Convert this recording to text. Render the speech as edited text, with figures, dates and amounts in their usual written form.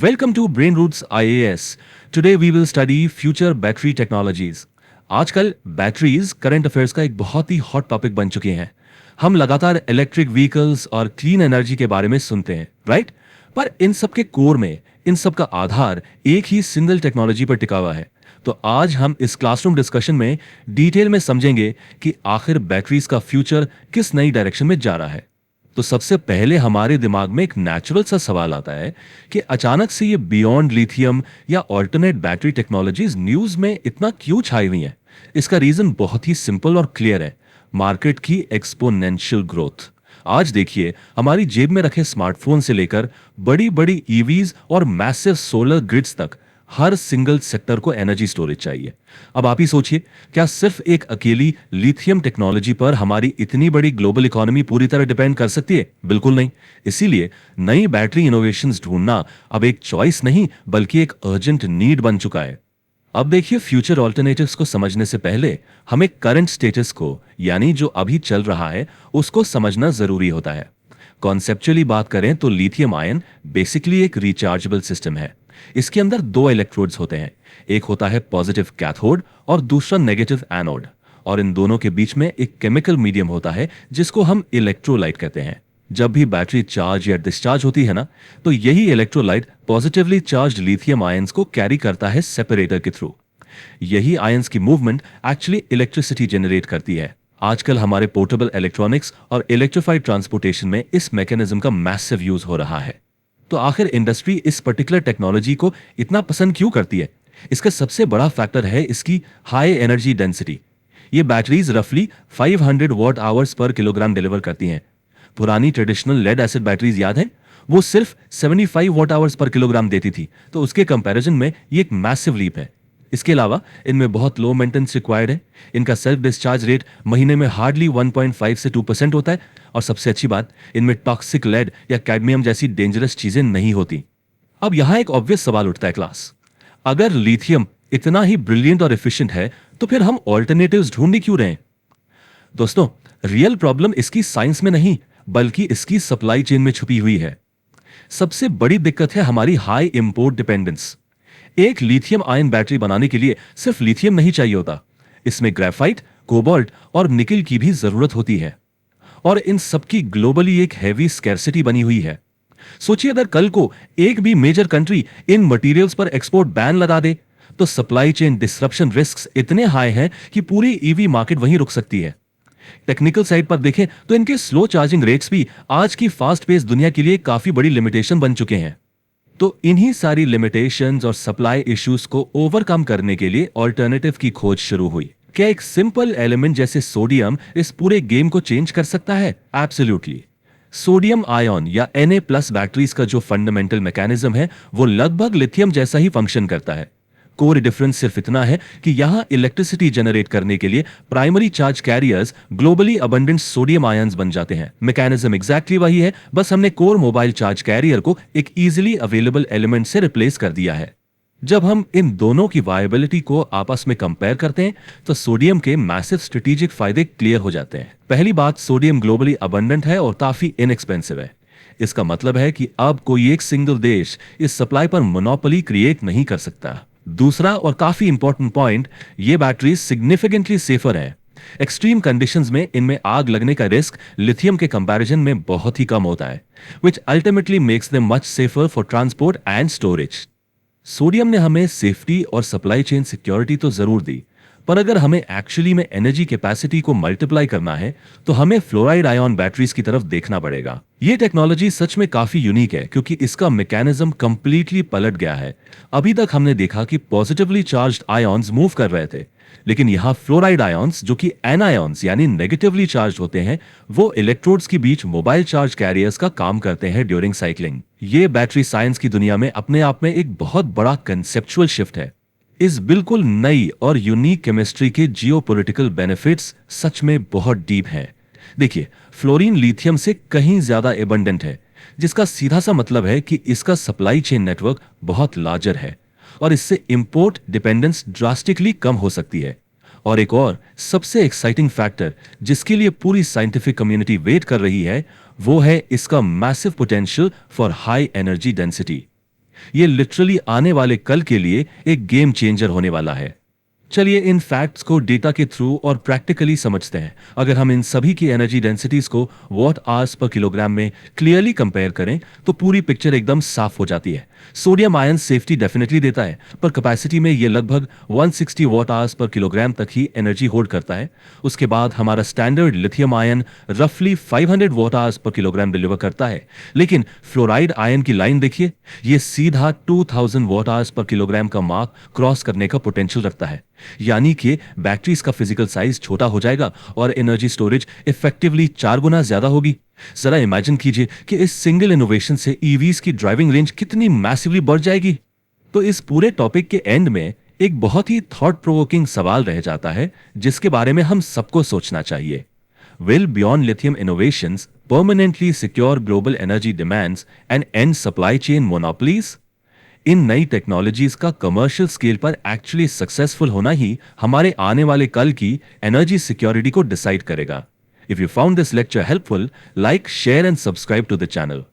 Welcome to Brain Roots IAS. Today we will study future battery technologies. आजकल batteries current affairs का एक बहुत ही hot topic बन चुके हैं. हम लगातार इलेक्ट्रिक व्हीकल्स और क्लीन एनर्जी के बारे में सुनते हैं, राइट? पर इन सब के कोर में, इन सब का आधार एक ही सिंगल टेक्नोलॉजी पर टिका हुआ है. तो आज हम इस क्लासरूम डिस्कशन में डिटेल में समझेंगे कि आखिर बैटरीज का फ्यूचर किस नई डायरेक्शन में जा रहा है. तो सबसे पहले हमारे दिमाग में एक नेचुरल सा सवाल आता है कि अचानक से ये बियॉन्ड लिथियम या ऑल्टरनेट बैटरी टेक्नोलॉजीज न्यूज में इतना क्यों छाई हुई हैं? इसका रीजन बहुत ही सिंपल और क्लियर है, मार्केट की एक्सपोनेंशियल ग्रोथ. आज देखिए, हमारी जेब में रखे स्मार्टफोन से लेकर बड़ी बड़ी ईवीज और मैसिव सोलर ग्रिड्स तक हर सिंगल सेक्टर को एनर्जी स्टोरेज चाहिए. अब आप ही सोचिए, क्या सिर्फ एक अकेली लिथियम टेक्नोलॉजी पर हमारी इतनी बड़ी ग्लोबल इकोनॉमी पूरी तरह डिपेंड कर सकती है? बिल्कुल नहीं. इसीलिए नई बैटरी इनोवेशंस ढूंढना अब एक चॉइस नहीं बल्कि एक अर्जेंट नीड बन चुका है. अब देखिए, फ्यूचर ऑल्टरनेटिव्स को समझने से पहले हमें करंट स्टेटस को, यानी जो अभी चल रहा है, उसको समझना जरूरी होता है. कॉन्सेप्चुअली बात करें तो लिथियम आयन बेसिकली एक रिचार्जेबल सिस्टम है. इसके अंदर दो इलेक्ट्रोड्स होते हैं, एक होता है पॉजिटिव कैथोड और दूसरा नेगेटिव एनोड, और इन दोनों के बीच में एक केमिकल मीडियम होता है जिसको हम इलेक्ट्रोलाइट कहते हैं. जब भी बैटरी चार्ज या डिस्चार्ज होती है ना, तो यही electrolyte positively charge lithium ions को कैरी करता है सेपरेटर के थ्रू. यही आयंस की मूवमेंट एक्चुअली इलेक्ट्रिसिटी जनरेट करती है. आजकल हमारे पोर्टेबल इलेक्ट्रॉनिक्स और इलेक्ट्रिफाइड ट्रांसपोर्टेशन में इस मैकेनिज्म का मैसिव यूज हो रहा है. तो आखिर इंडस्ट्री इस पर्टिकुलर टेक्नोलॉजी को इतना पसंद क्यों करती है? इसका सबसे बड़ा फैक्टर है इसकी हाई एनर्जी डेंसिटी. ये बैटरीज रफली 500 what hours per kilogram deliver करती हैं. पुरानी ट्रेडिशनल लेड एसिड बैटरीज याद है, वो सिर्फ 75 वॉट आवर्स पर किलोग्राम देती थी. तो उसके कंपैरिजन में ये एक मैसिव लीप है. इसके अलावा इनमें बहुत लो मेंटेनेंस रिक्वायर्ड है. इनका सेल्फ डिस्चार्ज रेट महीने में हार्डली 1.5 से 2% होता है. और सबसे अच्छी बात, इनमें टॉक्सिक लेड या कैडमियम जैसी डेंजरस चीजें नहीं होती. अब यहां एक ऑब्वियस सवाल उठता है क्लास, अगर लिथियम इतना ही ब्रिलियंट और एफिशिएंट है तो फिर हम ऑल्टरनेटिव्स ढूंढ क्यों रहे हैं? दोस्तों, रियल प्रॉब्लम इसकी साइंस में नहीं बल्कि इसकी सप्लाई चेन में छुपी हुई है. सबसे बड़ी दिक्कत है हमारी हाई इंपोर्ट डिपेंडेंस. एक लिथियम आयन बैटरी बनाने के लिए सिर्फ लिथियम नहीं चाहिए होता, इसमें ग्रेफाइट, कोबाल्ट और निकल की भी जरूरत होती है. और इन सबकी ग्लोबली एक हैवी स्कैर्सिटी बनी हुई है. सोचिए, अगर कल को एक भी मेजर कंट्री इन मटेरियल्स पर एक्सपोर्ट बैन लगा दे तो सप्लाई चेन डिसरप्शन रिस्क्स इतने हाई हैं कि पूरी ईवी मार्केट वहीं रुक सकती है. टेक्निकल साइड पर देखें तो इनके स्लो चार्जिंग रेट्स भी आज की फास्ट पेस दुनिया के लिए काफी बड़ी लिमिटेशन बन चुके हैं. तो इन्हीं सारी लिमिटेशंस और सप्लाई इश्यूज को ओवरकम करने के लिए ऑल्टरनेटिव की खोज शुरू हुई. क्या एक सिंपल एलिमेंट जैसे सोडियम इस पूरे गेम को चेंज कर सकता है? एब्सोल्युटली. सोडियम आयन या Na+ बैटरीज का जो फंडामेंटल मैकेनिज्म है वो लगभग लिथियम जैसा ही फंक्शन करता है. कोर डिफरेंस सिर्फ इतना है कि यहां इलेक्ट्रिसिटी जनरेट करने के लिए primary charge carriers globally abundant sodium ions बन जाते हैं. मैकेनिज्म एग्जैक्टली वही है, बस हमने कोर मोबाइल चार्ज कैरियर को एक इजीली अवेलेबल एलिमेंट से रिप्लेस कर दिया है. जब हम इन दोनों की वायबिलिटी को आपस में कंपेयर करते हैं तो सोडियम के मैसिव स्ट्रेटेजिक फायदे क्लियर हो जाते हैं. पहली बात, सोडियम ग्लोबली अबंडेंट है और काफी इनएक्सपेंसिव है. इसका मतलब है कि अब कोई एक सिंगल देश इस सप्लाई पर मोनोपोली क्रिएट नहीं कर सकता. दूसरा और काफी इंपॉर्टेंट पॉइंट, ये बैटरीज सिग्निफिकेंटली सेफर है. एक्सट्रीम कंडीशंस में इनमें आग लगने का रिस्क लिथियम के कंपैरिजन में बहुत ही कम होता है, which ultimately makes them much safer for transport and storage. Sodium ने हमें सेफ्टी और सप्लाई चेन सिक्योरिटी तो जरूर दी, पर अगर हमें एक्चुअली में एनर्जी कैपेसिटी को मल्टीप्लाई करना है तो हमें फ्लोराइड आयन बैटरीज की तरफ देखना पड़ेगा. यह टेक्नोलॉजी सच में काफी यूनिक है क्योंकि इसका मैकेनिज्म कंप्लीटली पलट गया है. अभी तक हमने देखा कि पॉजिटिवली चार्ज्ड आयन्स मूव कर रहे थे, लेकिन यहां फ्लोराइड आयन्स जो कि एनायंस यानी नेगेटिवली चार्ज होते हैं, वो इलेक्ट्रोड्स के बीच मोबाइल चार्ज कैरियर्स का काम करते हैं ड्यूरिंग साइक्लिंग. ये बैटरी साइंस की दुनिया में अपने आप में एक बहुत बड़ा कंसेप्चुअल शिफ्ट है. इस बिल्कुल नई और यूनिक केमिस्ट्री के जियोपॉलिटिकल बेनिफिट्स सच में बहुत डीप हैं. देखिए, फ्लोरीन लिथियम से कहीं ज्यादा एबंडेंट है, जिसका सीधा सा मतलब है कि इसका सप्लाई चेन नेटवर्क बहुत लार्जर है और इससे इंपोर्ट डिपेंडेंस ड्रास्टिकली कम हो सकती है. और एक और सबसे एक्साइटिंग फैक्टर जिसके लिए पूरी साइंटिफिक कम्युनिटी वेट कर रही है, वो है इसका massive potential for high energy density. ये लिटरली आने वाले कल के लिए एक गेम चेंजर होने वाला है। चलिए इन फैक्ट्स को डेटा के थ्रू और प्रैक्टिकली समझते हैं। अगर हम इन सभी की एनर्जी डेंसिटीज को वॉट आवर्स पर किलोग्राम में क्लियरली कंपेयर करें तो पूरी पिक्चर एकदम साफ हो जाती है। सोडियम आयन सेफ्टी डेफिनेटली देता है, पर कैपेसिटी में ये लगभग 160 वॉट आवर्स पर किलोग्राम तक ही एनर्जी होल्ड करता है। उसके बाद हमारा स्टैंडर्ड लिथियम आयन रफली 500 what hours per kilogram deliver करता है। लेकिन फ्लोराइड आयन की लाइन देखिए, ये सीधा 2000 वॉट आवर्स पर किलोग्राम का मार्क क्रॉस करने का पोटेंशियल रखता है। यानी कि बैटरीज का फिजिकल साइज छोटा हो जाएगा और एनर्जी स्टोरेज इफेक्टिवली 4 गुना ज्यादा होगी। जरा इमेजिन कीजिए कि इस सिंगल इनोवेशन से ईवीज की ड्राइविंग रेंज कितनी मैसिवली बढ़ जाएगी। तो इस पूरे टॉपिक के एंड में एक बहुत ही थॉट प्रोवोकिंग सवाल रह जाता है, जिसके बारे में हम सबको सोचना चाहिए। Will beyond lithium innovations permanently secure global energy demands and end supply chain monopolies? इन नई टेक्नोलॉजीज का कमर्शियल स्केल पर एक्चुअली सक्सेसफुल होना ही हमारे आने वाले कल की एनर्जी सिक्योरिटी को डिसाइड करेगा। If you found this lecture helpful, like, share and subscribe to the channel.